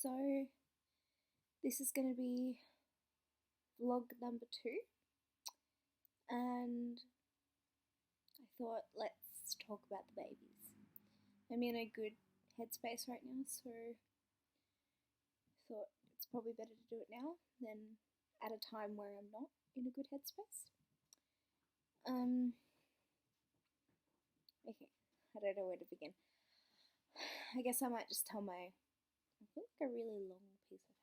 So this is going to be vlog number 2, and I thought let's talk about the babies. I'm in a good headspace right now, so I thought it's probably better to do it now than at a time where I'm not in a good headspace. Okay, I don't know where to begin. I guess I might just tell I feel like a really long piece of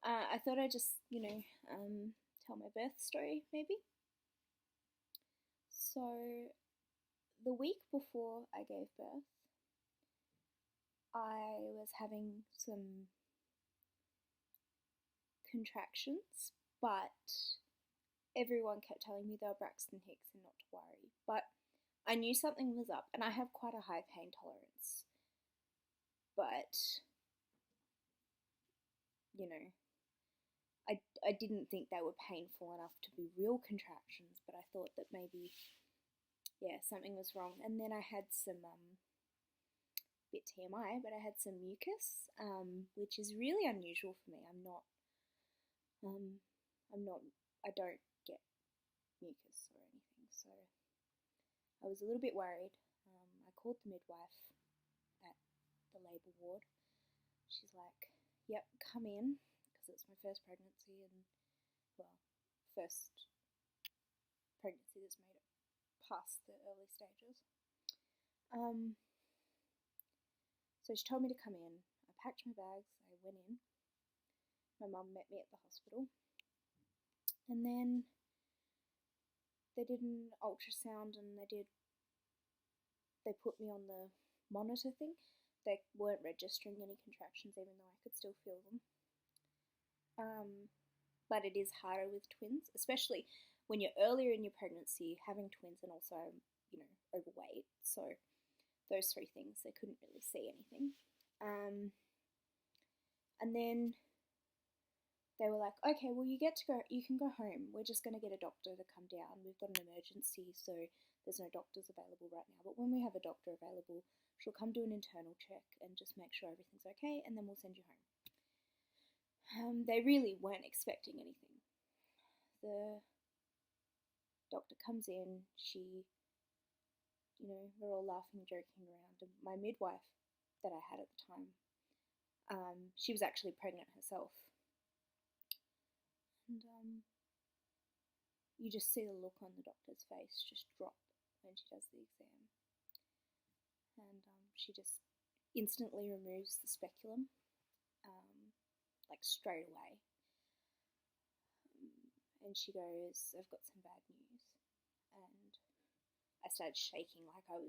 hair. I thought I'd just, tell my birth story, maybe. So, the week before I gave birth, I was having some contractions, but everyone kept telling me they were Braxton Hicks and not to worry. But I knew something was up, and I have quite a high pain tolerance. But, I didn't think they were painful enough to be real contractions, but I thought that maybe, something was wrong. And then I had some, bit TMI, but I had some mucus, which is really unusual for me. I don't get mucus or anything, so I was a little bit worried. I called the midwife at the labour ward. She's like, yep, come in, because it's my first pregnancy and, first pregnancy that's made it past the early stages. So she told me to come in. I packed my bags, I went in. My mum met me at the hospital. And then they did an ultrasound and they put me on the monitor thing. They weren't registering any contractions, even though I could still feel them. But it is harder with twins, especially when you're earlier in your pregnancy, having twins and also, overweight. So those 3 things, they couldn't really see anything. And then they were like, okay, well, you can go home. We're just going to get a doctor to come down. We've got an emergency, so there's no doctors available right now. But when we have a doctor available, she'll come do an internal check and just make sure everything's okay, and then we'll send you home. They really weren't expecting anything. The doctor comes in, we're all laughing, joking around, and my midwife that I had at the time, she was actually pregnant herself. And you just see the look on the doctor's face just drop when she does the exam. And she just instantly removes the speculum, straight away. And she goes, I've got some bad news. And I started shaking like it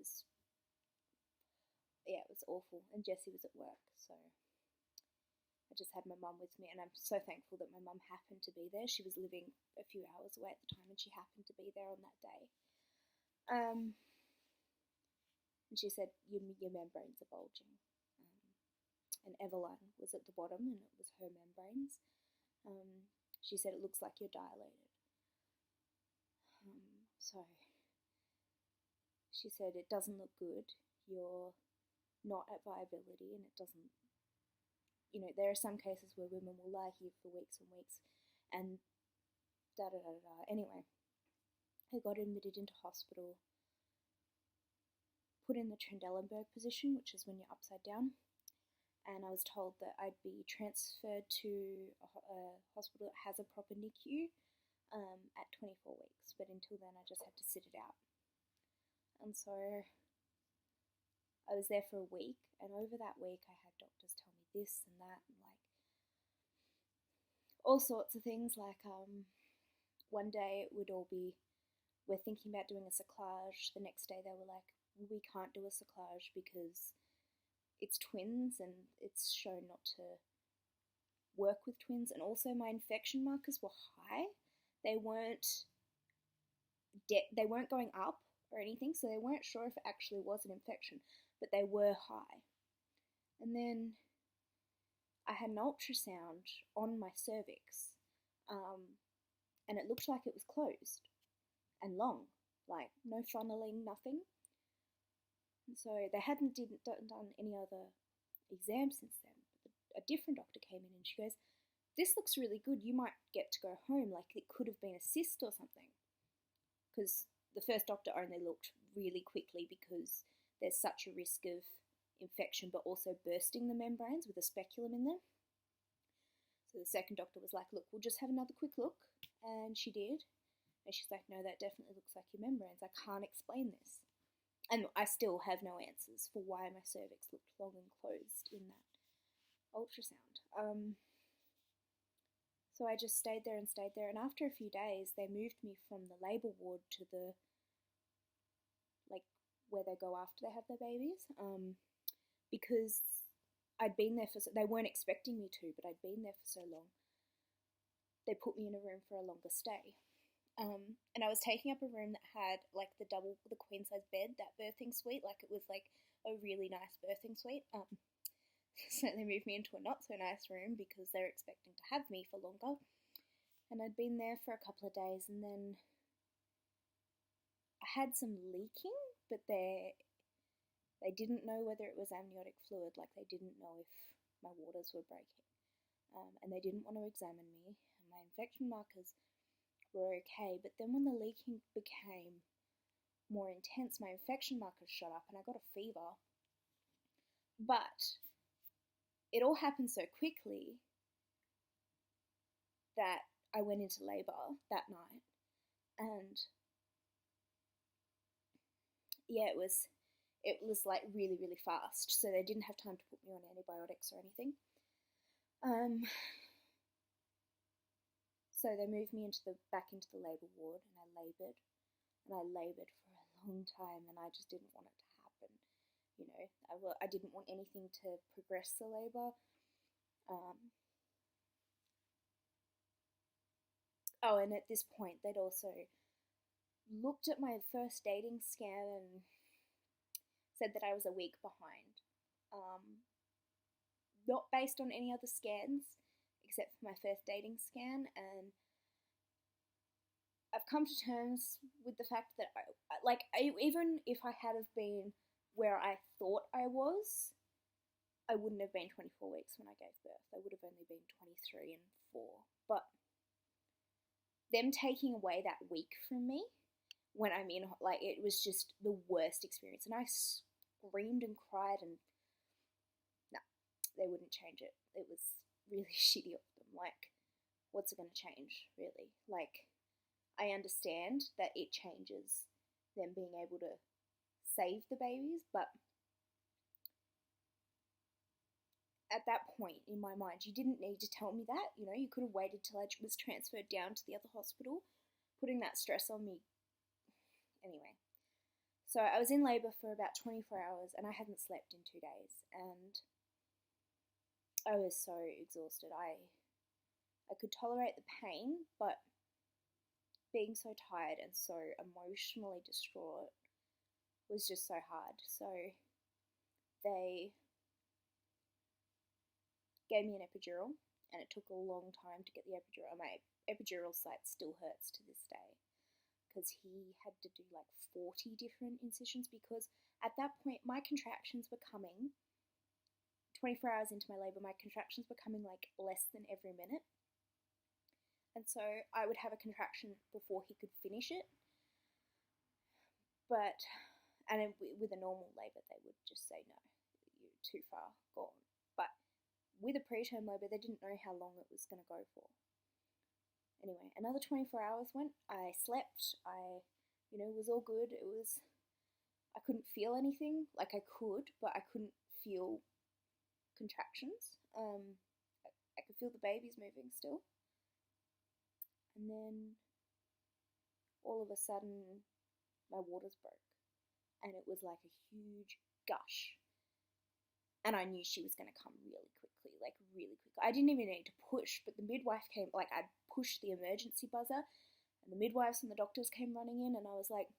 was awful. And Jessie was at work, so I just had my mum with me, and I'm so thankful that my mum happened to be there. She was living a few hours away at the time, and she happened to be there on that day. And she said, your membranes are bulging. And Evaline was at the bottom, and it was her membranes. She said, it looks like you're dilated. So she said, it doesn't look good. You're not at viability, and it doesn't, there are some cases where women will lie here for weeks and weeks, and da-da-da-da-da. Anyway, I got admitted into hospital, put in the Trendelenburg position, which is when you're upside down, and I was told that I'd be transferred to a hospital that has a proper NICU at 24 weeks, but until then I just had to sit it out. And so I was there for a week, and over that week I had doctors tell me this and that, and all sorts of things. One day it would all be, we're thinking about doing a cyclage. The next day they were like, we can't do a cyclage because it's twins and it's shown not to work with twins. And also my infection markers were high. They weren't going up or anything, so they weren't sure if it actually was an infection, but they were high. And then I had an ultrasound on my cervix, and it looked like it was closed and long, no funneling, nothing. And so they hadn't done any other exams since then. But the a different doctor came in and she goes, "This looks really good. You might get to go home. Like, it could have been a cyst or something." Because the first doctor only looked really quickly because there's such a risk of infection, but also bursting the membranes with a speculum in there. So the second doctor was like, "Look, we'll just have another quick look." And she did. And she's like, "No, that definitely looks like your membranes. I can't explain this." And I still have no answers for why my cervix looked long and closed in that ultrasound. So I just stayed there. And after a few days, they moved me from the labour ward to the, like, where they go after they have their babies. Because I'd been there they weren't expecting me to, but I'd been there for so long. They put me in a room for a longer stay. And I was taking up a room that had, like, the queen size bed, that birthing suite. Like, it was like a really nice birthing suite. So they moved me into a not so nice room because they're expecting to have me for longer. And I'd been there for a couple of days, and then I had some leaking, but they didn't know whether it was amniotic fluid. Like, they didn't know if my waters were breaking. And they didn't want to examine me. And my infection markers were okay, but then when the leaking became more intense, my infection markers shot up and I got a fever. But it all happened so quickly that I went into labour that night, and yeah, it was like really, really fast, so they didn't have time to put me on antibiotics or anything. So they moved me back into the labour ward, and I laboured for a long time, and I just didn't want it to happen. You know, I didn't want anything to progress the labour. And at this point, they'd also looked at my first dating scan and said that I was a week behind. Not based on any other scans, except for my first dating scan, and I've come to terms with the fact that even if I had have been where I thought I was, I wouldn't have been 24 weeks when I gave birth. I would have only been 23 and 4. But them taking away that week from me, when I'm in, like, it was just the worst experience. And I screamed and cried, and no, they wouldn't change it. It was really shitty of them. Like, what's it going to change, really? Like, I understand that it changes them being able to save the babies, but at that point in my mind, you didn't need to tell me that. You know, you could have waited till I was transferred down to the other hospital, putting that stress on me. Anyway, so I was in labour for about 24 hours, and I hadn't slept in 2 days, and I was so exhausted. I could tolerate the pain, but being so tired and so emotionally distraught was just so hard. So they gave me an epidural, and it took a long time to get the epidural. My epidural site still hurts to this day, because he had to do like 40 different incisions, because at that point my contractions were coming 24 hours into my labour. My contractions were coming like less than every minute, and so I would have a contraction before he could finish it. And with a normal labour, they would just say, "No, you're too far gone." But with a preterm labour, they didn't know how long it was going to go for. Anyway, another 24 hours went. I slept. It was all good. I couldn't feel anything. Like, I could, but I couldn't feel contractions. I could feel the babies moving still. And then all of a sudden, my waters broke. And it was like a huge gush. And I knew she was going to come really quickly, like really quickly. I didn't even need to push, but the midwife came, like, I pushed the emergency buzzer, and the midwives and the doctors came running in, and I was like,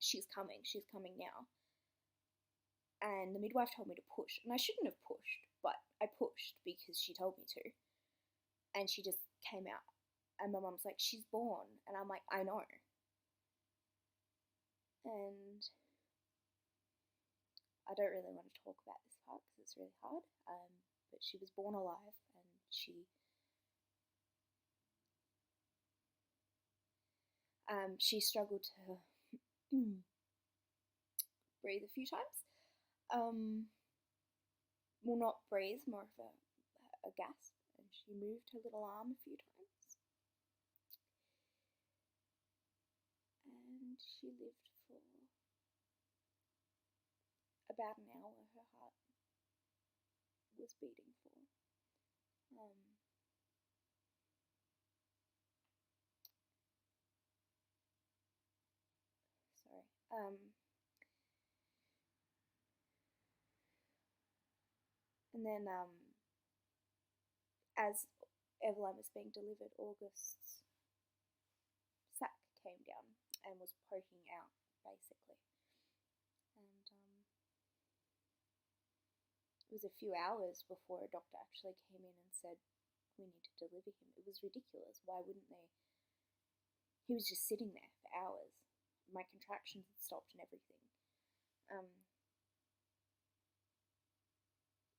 she's coming now. And the midwife told me to push, and I shouldn't have pushed, but I pushed because she told me to. And she just came out, and my mum's like, "She's born." And I'm like, "I know." And I don't really want to talk about this part because it's really hard. but she was born alive, and she struggled to breathe a few times. Well, not breathe, more of a gasp, and she moved her little arm a few times. And she lived for about an hour. Her heart was beating for. And then as Evaline was being delivered, August's sac came down and was poking out, basically. And it was a few hours before a doctor actually came in and said, we need to deliver him. It was ridiculous. Why wouldn't they? He was just sitting there for hours. My contractions had stopped and everything.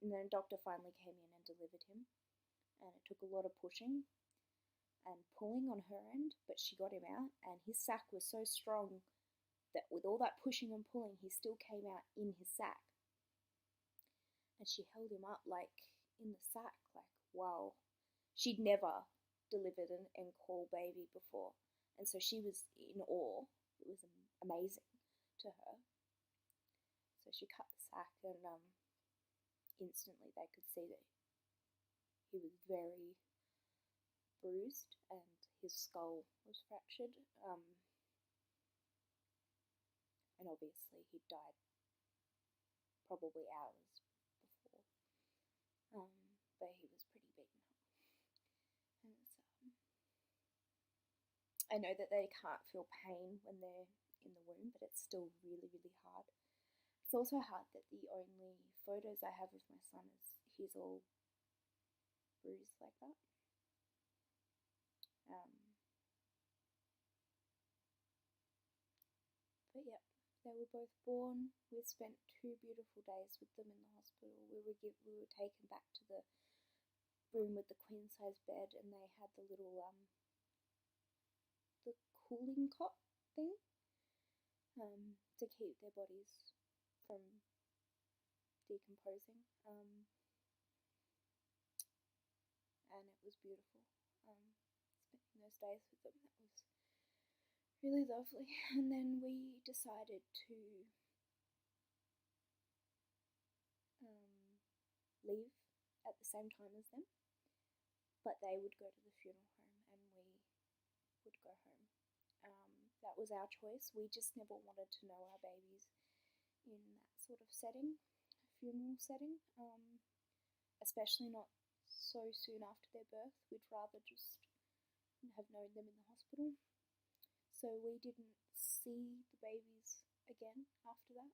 And then a doctor finally came in and delivered him. And it took a lot of pushing and pulling on her end, but she got him out. And his sac was so strong that with all that pushing and pulling, he still came out in his sac. And she held him up like in the sac, like, wow. She'd never delivered an encore baby before, and so she was in awe. It was amazing to her. So she cut the sac, and instantly they could see that he was very bruised and his skull was fractured. And obviously he died probably hours before. But he was pretty beaten up. And I know that they can't feel pain when they're in the womb, but it's still really, really hard. It's also hard that the only photos I have of my son is he's all bruised like that. But yeah, they were both born. We spent 2 beautiful days with them in the hospital. We were taken back to the room with the queen size bed, and they had the little the cooling cot thing to keep their bodies from decomposing. And it was beautiful. Spending those days with them, that was really lovely. And then we decided to leave at the same time as them, but they would go to the funeral home and we would go home. That was our choice. We just never wanted to know our babies in that sort of setting, funeral setting, especially not so soon after their birth. We'd rather just have known them in the hospital. So we didn't see the babies again after that.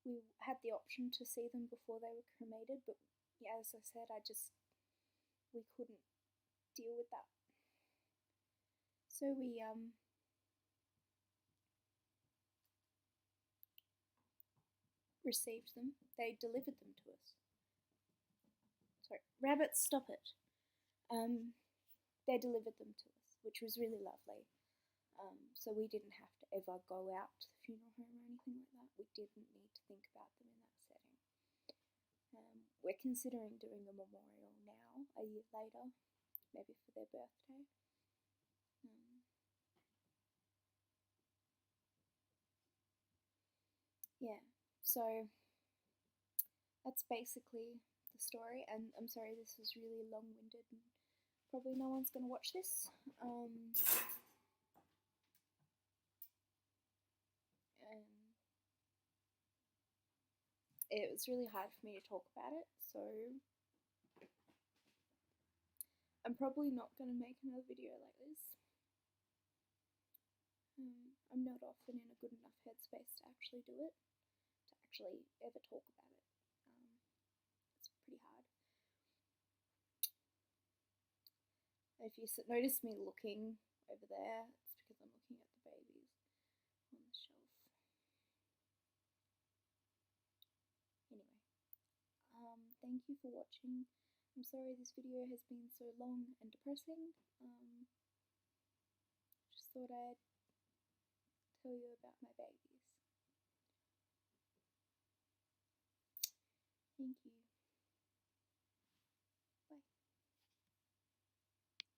We had the option to see them before they were cremated, but yeah, as I said, we couldn't deal with that. So we received them. They delivered them to us. Sorry, rabbits, stop it. They delivered them to us, which was really lovely. So we didn't have to ever go out to the funeral home or anything like that. We didn't need to think about them in that setting. We're considering doing a memorial now, a year later, maybe for their birthday. Yeah, so that's basically the story, and I'm sorry this was really long-winded and probably no one's going to watch this. It was really hard for me to talk about it, so I'm probably not going to make another video like this. I'm not often in a good enough headspace to actually do it, to actually ever talk about it. It's pretty hard. If you notice me looking over there, it's because I'm looking at the babies on the shelf. Anyway, thank you for watching. I'm sorry this video has been so long and depressing. Just thought I'd tell you about my babies. Thank you.